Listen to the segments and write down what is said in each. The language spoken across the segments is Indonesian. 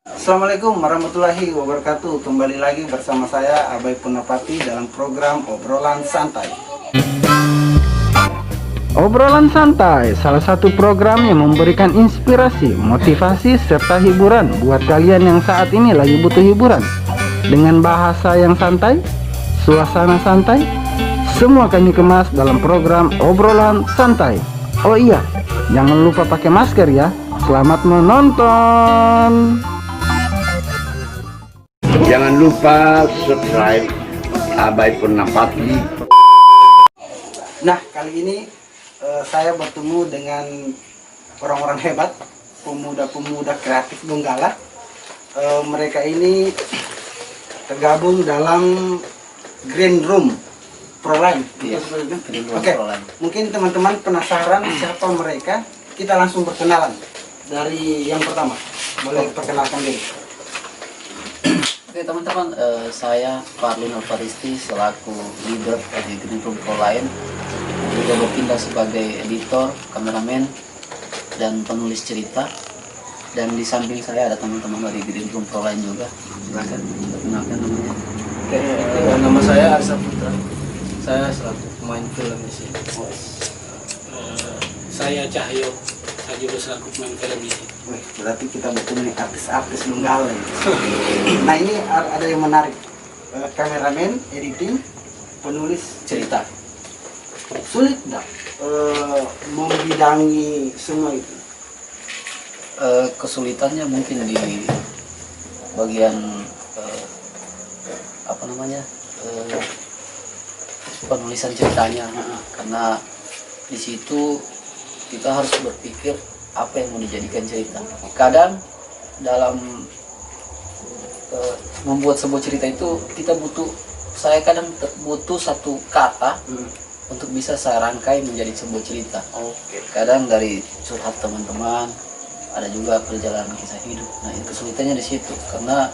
Assalamualaikum warahmatullahi wabarakatuh. Kembali lagi bersama saya Abai Punapati dalam program Obrolan Santai. Obrolan Santai, salah satu program yang memberikan inspirasi, motivasi, serta hiburan buat kalian yang saat ini lagi butuh hiburan. Dengan bahasa yang santai, suasana santai, semua kami kemas dalam program Obrolan Santai. Oh iya, jangan lupa pakai masker ya. Selamat menonton. Jangan lupa subscribe Abai Punapati. Nah, kali ini saya bertemu dengan orang-orang hebat, pemuda-pemuda kreatif Donggala. Mereka ini tergabung dalam Green Room Proline. Oke, mungkin teman-teman penasaran siapa mereka? Kita langsung perkenalan. Dari yang pertama, boleh perkenalkan diri. Oke teman-teman, saya Parlin Alfaristi selaku leader dari Green Room Proline, juga berpindah sebagai editor, kameramen, dan penulis cerita. Dan di samping saya ada teman-teman dari Green Room Proline juga. Silakan perkenalkan namanya. Oke, nama saya Arsa Putra. Saya selaku pemain film di sini. Saya Cahyo. Saya juga selaku pemain film di sini. Wih, berarti kita bertemu nih artis-artis Donggala. Nah, ini ada yang menarik. Kameramen, editing, penulis cerita. Sulit nggak membidangi semua itu? Kesulitannya mungkin di bagian penulisan ceritanya, karena di situ kita harus berpikir apa yang mau dijadikan cerita. Kadang dalam membuat sebuah cerita itu saya kadang butuh satu kata untuk bisa saya rangkai menjadi sebuah cerita. Kadang dari curhat teman-teman, ada juga perjalanan kisah hidup. Nah, kesulitannya di situ, karena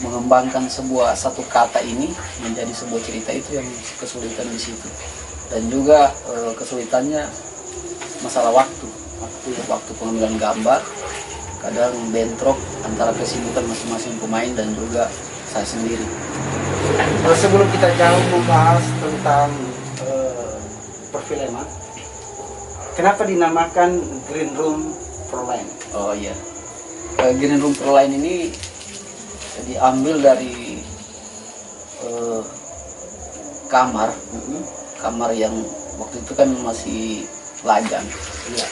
mengembangkan satu kata ini menjadi sebuah cerita itu yang kesulitan di situ. Dan juga kesulitannya masalah waktu pengambilan gambar. Kadang bentrok antara kesibukan masing-masing pemain dan juga saya sendiri. Sebelum kita jauh membahas tentang perfilman, kenapa dinamakan Green Room Proline? Oh iya, Green Room Proline ini diambil dari kamar yang waktu itu kan masih lajang. Iya.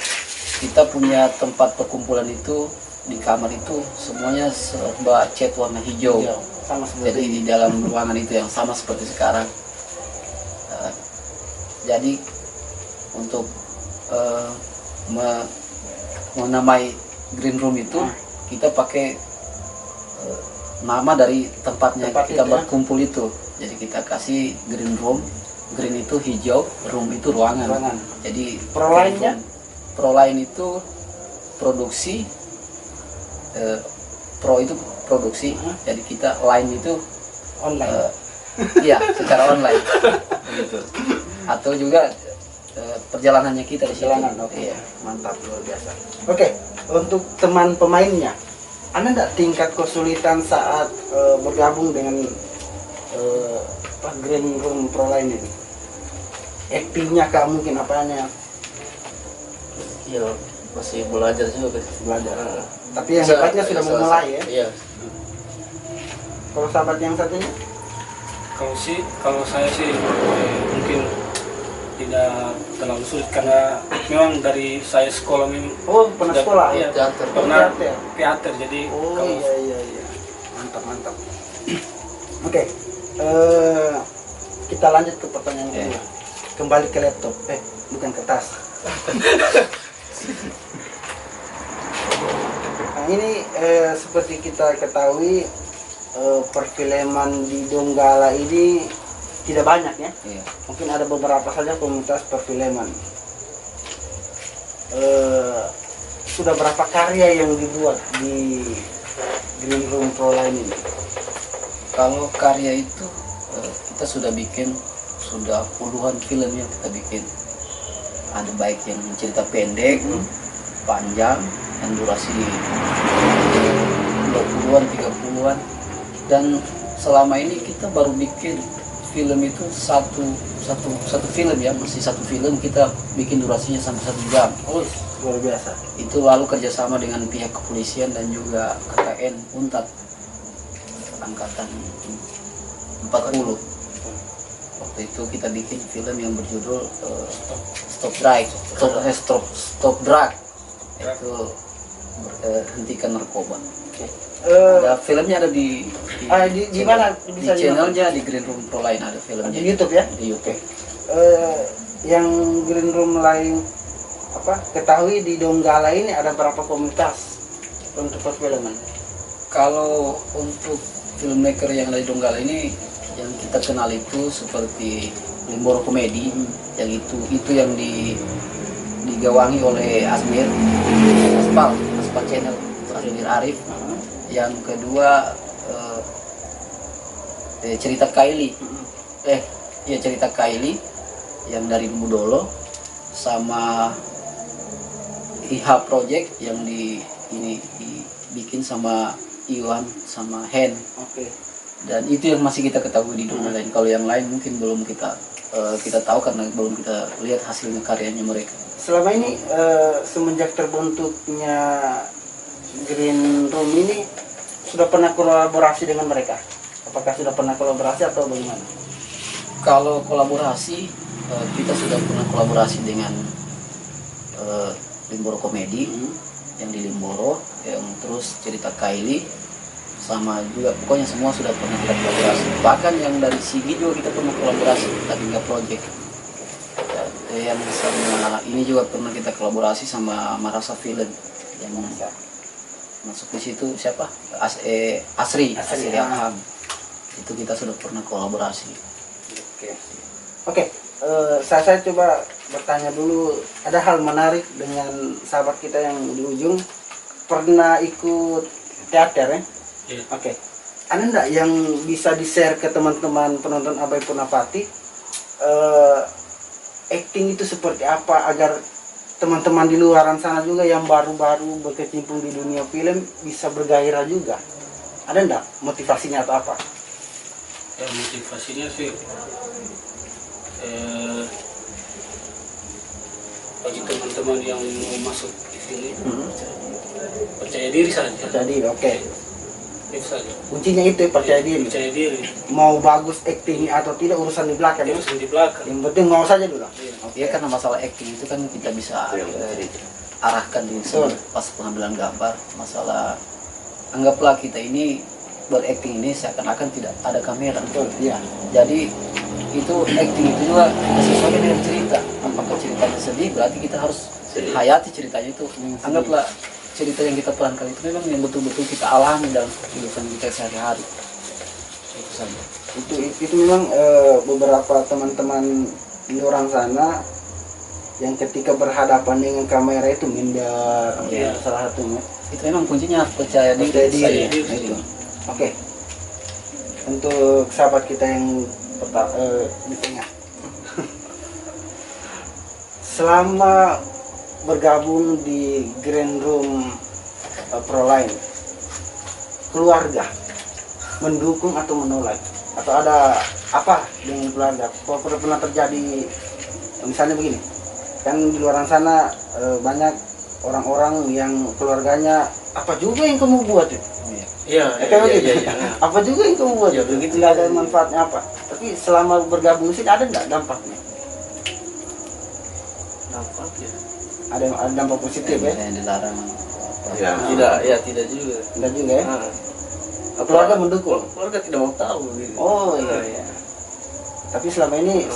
Kita punya tempat perkumpulan itu, di kamar itu semuanya serba cat warna hijau. Sama seperti Jadi di dalam ruangan itu yang sama seperti sekarang. Jadi untuk menamai Green Room itu, kita pakai nama dari tempatnya kita berkumpul itu. Jadi kita kasih Green Room. Green itu hijau, room itu ruangan. Jadi Proline itu produksi, pro itu produksi. Jadi kita line itu online. Iya, secara online. Begitu. Atau juga perjalanannya kita di sini. Iya, mantap, luar biasa. Oke, untuk teman pemainnya, ada nggak tingkat kesulitan saat bergabung dengan Green Room Proline ini? Actingnya kah mungkin apanya? Iya, masih belajar juga. Belajar. Tapi yang hebatnya sudah memulai ya. Iya. Kalau sahabat yang satunya? Kalau saya sih mungkin tidak terlalu sulit, karena memang dari saya sekolah memang. Oh, pernah sekolah? Iya, Teater. pernah teater. Jadi Iya. Mantap. Oke, kita lanjut ke pertanyaan kedua. Kembali ke laptop, bukan ke tas. Nah, ini seperti kita ketahui, perfilman di Donggala ini tidak banyak ya. Iya. Mungkin ada beberapa saja komunitas perfilman. Sudah berapa karya yang dibuat di Green Room Proline ini? Kalau karya itu kita sudah puluhan film yang kita bikin. Ada baik yang cerita pendek, panjang, yang durasi 20-an, 30-an. Dan selama ini kita baru bikin film itu satu film ya, masih satu film kita bikin durasinya sampai 1 jam. Oh, luar biasa. Itu lalu kerjasama dengan pihak kepolisian dan juga KKN Untat angkatan 40. Waktu itu kita bikin film yang berjudul Stop Drug. Itu hentikan narkoba. Ada filmnya, ada di mana di bisa channelnya, di Green Room Pro Line ada filmnya. di YouTube ya? Di YouTube. Yang Green Room lain ketahui di Donggala ini ada berapa komunitas untuk perfilman? Kalau untuk filmmaker yang ada di Donggala ini, yang kita kenal itu seperti Limboro Komedi, yang itu yang digawangi oleh Asmir Aspal Channel, Asmir Arif. Yang kedua cerita Kylie, cerita Kylie yang dari Mudolo, sama IHA Project yang dibikin sama Iwan sama Hen. Oke. Dan itu yang masih kita ketahui di dunia lain. Kalau yang lain mungkin belum kita tahu karena belum kita lihat hasilnya karyanya mereka. Selama ini semenjak terbentuknya Green Room ini sudah pernah kolaborasi dengan mereka? Apakah sudah pernah kolaborasi atau bagaimana? Kalau kolaborasi, kita sudah pernah kolaborasi dengan Limboro Komedi, yang di Limboro, yang terus cerita Kylie, sama juga pokoknya semua sudah pernah kita kolaborasi. Bahkan yang dari Sigi juga kita pernah kolaborasi, Tatinga Project. Yang sama ini juga pernah kita kolaborasi sama Marasa Film yang masuk di situ siapa? Asri Aham. Itu kita sudah pernah kolaborasi. Oke. Saya coba bertanya dulu, ada hal menarik dengan sahabat kita yang di ujung, pernah ikut teater ya? Iya. Oke. Ada enggak yang bisa di-share ke teman-teman penonton Abai Purnapati, acting itu seperti apa agar teman-teman di luaran sana juga yang baru-baru berkecimpung di dunia film bisa bergairah juga? Ada enggak motivasinya atau apa? Ya, motivasinya sih bagi teman-teman yang mau masuk di sini, percaya diri saja. Percaya diri, oke. Itu saja. Kuncinya itu percaya diri. Percaya diri. Mau bagus actingnya atau tidak urusan di belakang. Terus di belakang. Yang penting mau saja dulu. Ya karena masalah acting itu kan kita bisa arahkan di pas pengambilan gambar. Masalah anggaplah kita ini berakting ini seakan-akan tidak ada kamera. Betul, iya. Jadi itu acting itu juga sesuai dengan cerita. Apakah ceritanya sedih, berarti kita harus hayati ceritanya itu. Anggaplah cerita yang kita perankan itu memang yang betul-betul kita alami dalam kehidupan kita sehari-hari. Itu saja. Itu memang beberapa teman-teman di orang sana yang ketika berhadapan dengan kamera itu minder, salah satunya. Itu memang kuncinya percaya diri. Itu. Oke. Untuk sahabat kita yang di tengah. Selama bergabung di Green Room Pro Line, keluarga mendukung atau menolak, atau ada apa dengan keluarga? Pernah terjadi misalnya begini, kan di luar sana banyak orang-orang yang keluarganya apa juga yang kamu buat itu? Iya. Apa juga yang kamu buat? Begitu nggak ada manfaatnya apa. Tapi selama bergabung sih ada nggak dampaknya? Dampaknya. Ada dampak positif ya? Yang dilarang. Tidak juga. Enggak juga ya? Keluarga mendukung. Keluarga tidak mau tahu. Gitu. Oh iya. Tapi selama ini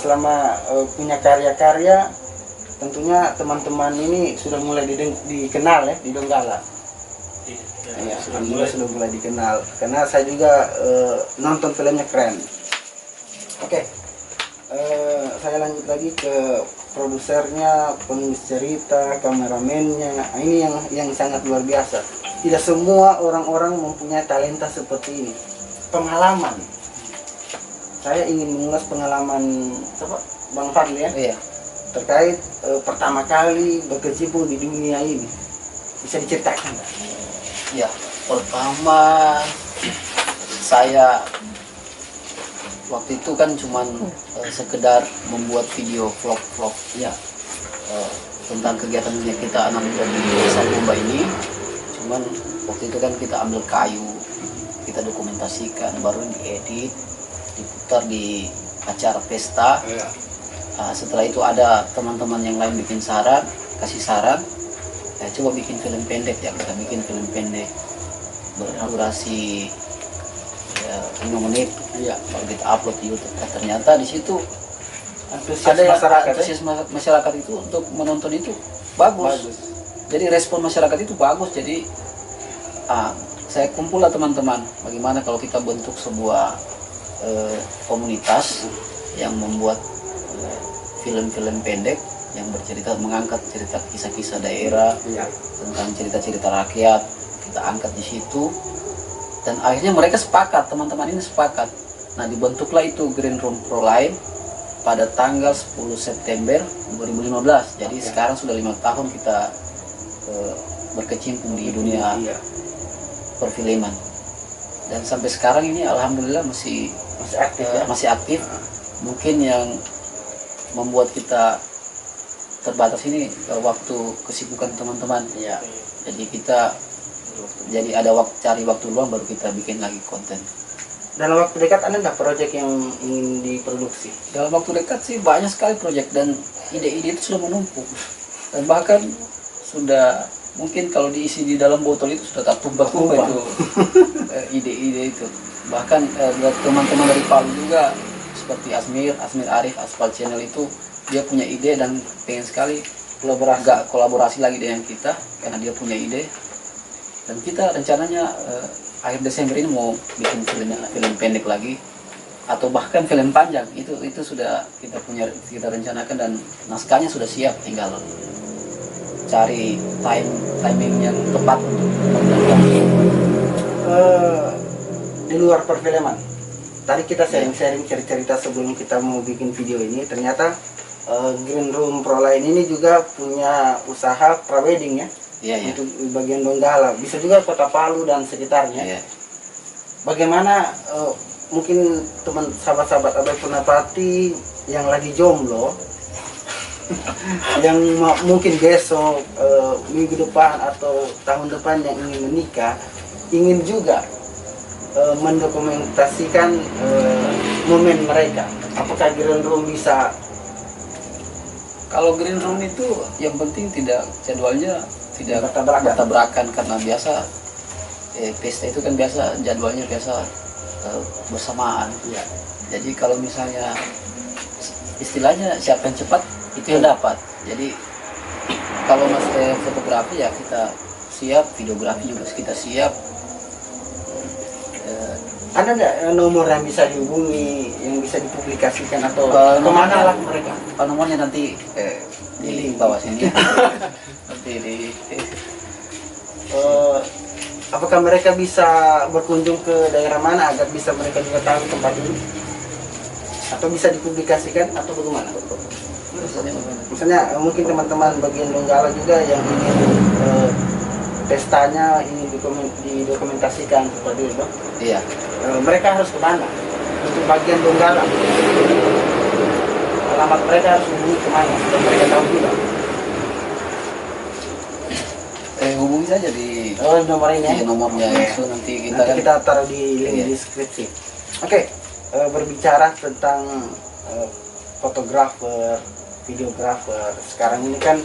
punya karya-karya, tentunya teman-teman ini sudah mulai dikenal ya di Donggala. Iya, sudah mulai dikenal. Karena saya juga nonton filmnya keren. Oke. Saya lanjut lagi ke produsernya, penulis cerita, kameramennya. Nah, ini yang sangat luar biasa. Tidak semua orang-orang mempunyai talenta seperti ini. Pengalaman. Saya ingin mengulas pengalaman Bang Fadli ya. Iya. Terkait pertama kali berkecimpung di dunia ini. Bisa diceritakan nggak? Ya, Pertama saya waktu itu kan cuman sekedar membuat video vlog ya tentang kegiatan kita anak muda di desa Bomba ini. Cuman waktu itu kan kita ambil kayu, kita dokumentasikan, baru diedit, diputar di acara pesta. Setelah itu ada teman-teman yang lain bikin saran, kasih saran, coba bikin film pendek ya, kita bikin film pendek berdurasi 5 menit ya, baru kita upload di YouTube. Ternyata di situ ada antusias masyarakat itu untuk menonton itu bagus. Jadi respon masyarakat itu bagus. Jadi saya kumpul lah teman-teman, bagaimana kalau kita bentuk sebuah komunitas yang membuat film-film pendek yang bercerita, mengangkat cerita kisah-kisah daerah tentang cerita-cerita rakyat, kita angkat di situ. Dan akhirnya mereka sepakat, teman-teman ini sepakat. Nah, dibentuklah itu Green Room Pro Line pada tanggal 10 September 2015. Jadi sekarang sudah 5 tahun kita berkecimpung di dunia perfilman. Dan sampai sekarang ini alhamdulillah masih aktif ya? Masih aktif. Mungkin yang membuat kita terbatas ini waktu kesibukan teman-teman. Jadi kita ada cari waktu luang baru kita bikin lagi konten. Dalam waktu dekat ada nggak proyek yang ingin diproduksi? Dalam waktu dekat sih banyak sekali proyek dan ide-ide itu sudah menumpuk. Dan bahkan sudah mungkin kalau diisi di dalam botol itu sudah tak tumpah-tumpah itu ide-ide itu. Bahkan teman-teman dari Palu juga seperti Asmir Arif, Aspal Channel itu dia punya ide dan pengen sekali kolaborasi lagi dengan kita karena dia punya ide. Dan kita rencananya akhir Desember ini mau bikin film pendek lagi atau bahkan film panjang. Itu sudah kita rencanakan dan naskahnya sudah siap, tinggal cari timing yang tepat untuk di luar perfilman. Tadi kita sharing-sharing cerita sebelum kita mau bikin video ini. Ternyata Green Room Pro Line ini juga punya usaha prawedding ya. Untuk bagian Donggala, bisa juga Kota Palu dan sekitarnya. Bagaimana mungkin teman sahabat-sahabat Abai Purnapati yang lagi jomblo yang mungkin besok minggu depan atau tahun depan yang ingin menikah, ingin juga mendokumentasikan momen mereka. Apakah Green Room bisa? Kalau Green Room itu yang penting jadwalnya tidak bertabrakan karena biasa pesta itu kan biasa jadwalnya bersamaan. Jadi kalau misalnya istilahnya siapa yang cepat itu yang dapat. Jadi kalau fotografi ya kita siap, videografi juga kita siap. Ada nggak nomor yang bisa dihubungi, yang bisa dipublikasikan atau kemana lah mereka? Nomornya nanti di bawah sini. Apakah mereka bisa berkunjung ke daerah mana agar bisa mereka juga tahu tempat ini? Atau bisa dipublikasikan atau bagaimana? Misalnya mungkin teman-teman bagian Donggala juga yang ingin pestanya ini didokumentasikan seperti itu. Iya. Mereka harus ke mana? Untuk bagian Donggala, alamat mereka harus hubungi kemana? Supaya mereka tahu juga. Hubungi saja di nomor ini. Nomornya itu nanti kita taruh di link deskripsi. Oke, berbicara tentang fotografer, videografer. Sekarang ini kan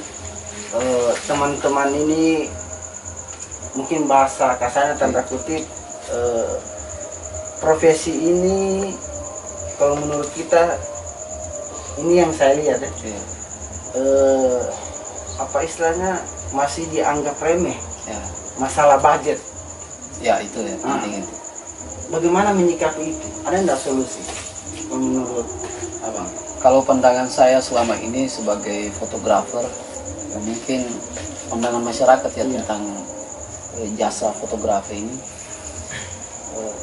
teman-teman ini mungkin bahasa kasarnya tanda kutip profesi ini kalau menurut kita ini yang saya lihat ya. Apa istilahnya masih dianggap remeh masalah budget itu ya penting itu. Bagaimana menyikapi itu? Ada nggak solusi menurut abang? Kalau pandangan saya selama ini sebagai fotografer mungkin pandangan masyarakat ya tentang jasa fotografi ini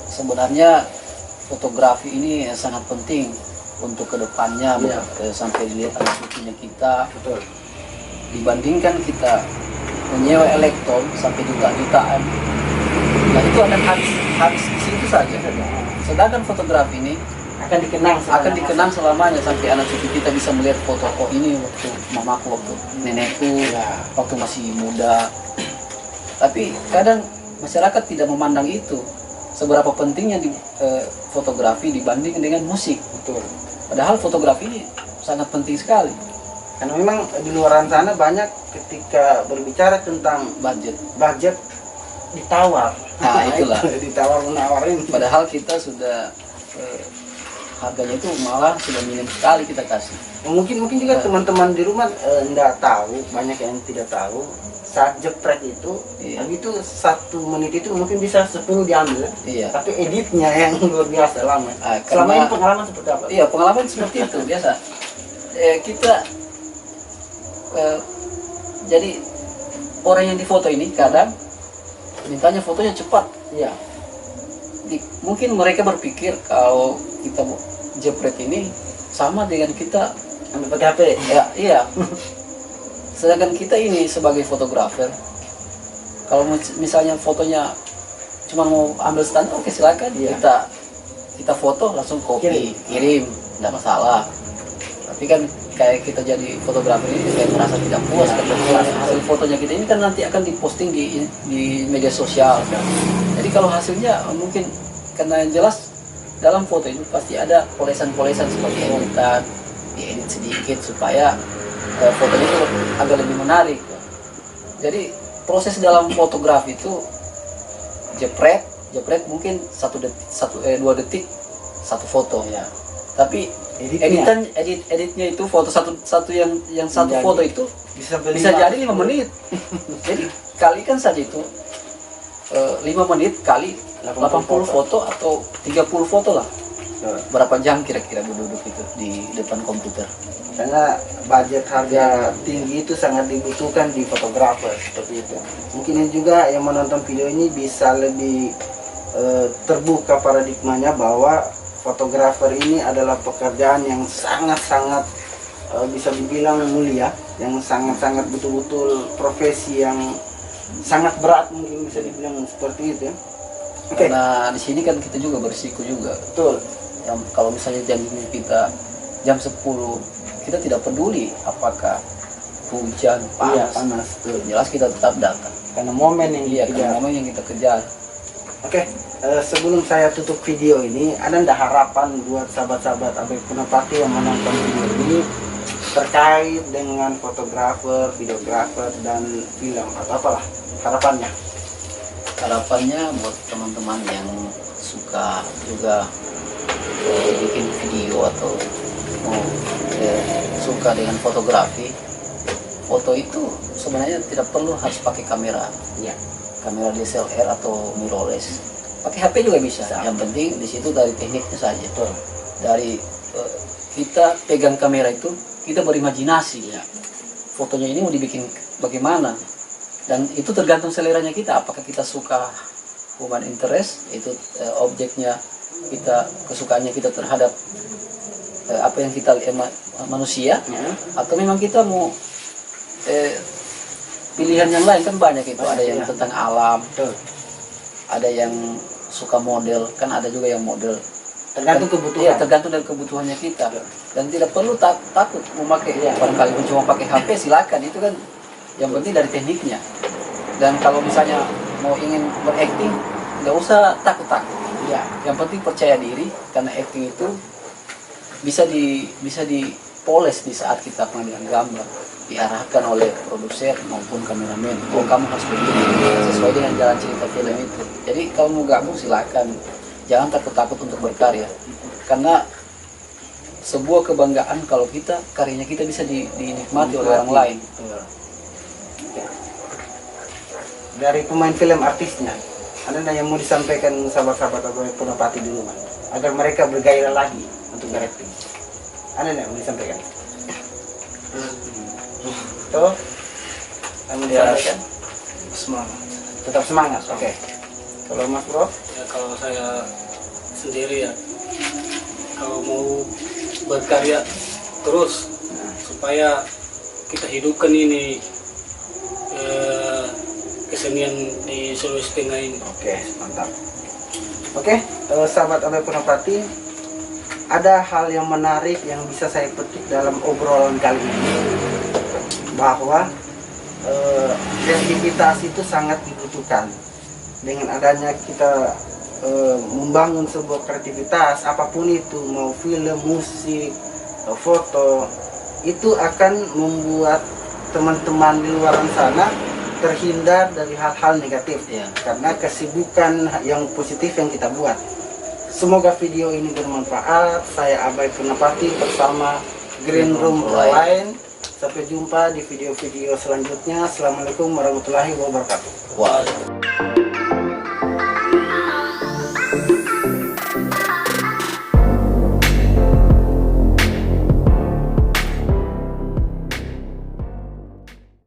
sebenarnya fotografi ini sangat penting untuk kedepannya sampai dilihat anak cucunya kita. Betul. Dibandingkan kita menyewa elektron sampai jutaan dan itu akan habis di situ saja. Sedangkan fotografi ini akan dikenang selamanya sampai anak cucu kita bisa melihat foto, oh ini waktu mamaku, waktu nenekku, waktu masih muda. Tapi kadang masyarakat tidak memandang itu seberapa pentingnya fotografi dibanding dengan musik. Betul. Padahal fotografi ini sangat penting sekali. Karena memang di luar sana banyak ketika berbicara tentang budget ditawar. Nah itulah. Ditawar menawarin. Padahal kita sudah harganya itu malah sudah minim sekali kita kasih. Mungkin juga teman-teman di rumah nggak tahu, banyak yang tidak tahu. Saat jepret itu, begitu 1 menit itu mungkin bisa 10 diambil. Iya. Tapi editnya yang luar biasa lama. Selama ini pengalaman seperti apa? Iya, pengalaman seperti itu biasa. Kita jadi orang yang difoto ini kadang mintanya fotonya cepat. Iya. Mungkin mereka berpikir kalau kita jepret ini sama dengan kita ambil pakai HP. Ya, iya. Sedangkan kita ini sebagai fotografer, kalau misalnya fotonya cuma mau ambil standar, oke silakan. Kita foto langsung kirim, nggak masalah. Tapi kan kayak kita jadi fotografer ini kayak merasa tidak puas karena hasil fotonya kita ini kan nanti akan diposting di media sosial. Jadi kalau hasilnya mungkin, karena yang jelas dalam foto itu pasti ada polesan-polesan seperti editan, diedit sedikit supaya fotonya itu agak lebih menarik. Jadi proses dalam fotografi itu jepret mungkin 2 detik satu foto ya. Tapi editnya itu foto satu yang satu foto itu bisa jadi 5 menit. Jadi kalikan saja itu 5 menit kali 80 foto atau 30 foto lah. Berapa jam kira-kira duduk itu di depan komputer? Karena budget harga tinggi itu sangat dibutuhkan di fotografer seperti itu. Mungkin ini juga yang menonton video ini bisa lebih terbuka paradigmanya bahwa fotografer ini adalah pekerjaan yang sangat-sangat bisa dibilang mulia, yang sangat-sangat betul-betul profesi yang sangat berat, mungkin bisa dibilang seperti itu ya. Karena di sini kan kita juga berisiko juga. Betul. Kalau misalnya kita jam 10 kita tidak peduli apakah hujan, panas, jelas kita tetap datang karena momen yang kita kejar. Oke, sebelum saya tutup video ini, ada ndak harapan buat sahabat-sahabat Abai Punapati yang menonton video ini terkait dengan fotografer, videografer, dan film atau apalah harapannya? Harapannya buat teman-teman yang suka juga bikin video atau suka dengan fotografi, foto itu sebenarnya tidak perlu harus pakai kamera, kamera DSLR atau mirrorless, pakai HP juga bisa. Yang penting di situ dari tekniknya saja. Dari kita pegang kamera itu kita berimajinasi ya, fotonya ini mau dibikin bagaimana, dan itu tergantung seleranya kita. Apakah kita suka human interest, itu objeknya kita, kesukaannya kita terhadap apa yang kita manusia, atau memang kita mau pilihan yang lain. Kan banyak itu, ada yang tentang alam, ada yang suka model, kan ada juga yang model. Tergantung kebutuhan. Iya, tergantung dari kebutuhannya kita. Dan tidak perlu takut memakai. Barangkali cuma pakai HP silakan, itu kan yang penting dari tekniknya. Dan kalau misalnya mau ingin berakting, nggak usah takut-takut. Yang penting percaya diri, karena acting itu bisa dipoles di saat kita pengambilan gambar, diarahkan oleh produser maupun kameramen. Oh, kamu harus begini sesuai dengan jalan cerita film itu. Jadi kalau mau gabung silakan, jangan takut-takut untuk berkarya, karena sebuah kebanggaan kalau karyanya kita bisa dinikmati oleh orang lain. Dari pemain film artisnya, ada yang mau disampaikan sahabat-sahabat Abai Punapati di rumah agar mereka bergairah lagi untuk berakting? Ada yang mau disampaikan? Tuh, kamu disampaikan? Semangat. Tetap semangat. Oke. Kalau Mas Bro? Ya, kalau saya sendiri ya, kalau mau berkarya terus supaya kita hidupkan ini kesenian di Sulawesi Tengah ini. Oke, mantap. Oke, sahabat Abai Purnapati, ada hal yang menarik yang bisa saya petik dalam obrolan kali ini, bahwa kreativitas itu sangat dibutuhkan. Dengan adanya kita membangun sebuah kreativitas, apapun itu, mau film, musik, foto, itu akan membuat teman-teman di luar sana terhindar dari hal-hal negatif, Ya. karena kesibukan yang positif yang kita buat. Semoga video ini bermanfaat. Saya Abai Purnapati bersama Green Room Lain. Sampai jumpa di video-video selanjutnya. Assalamualaikum warahmatullahi wabarakatuh. Wah.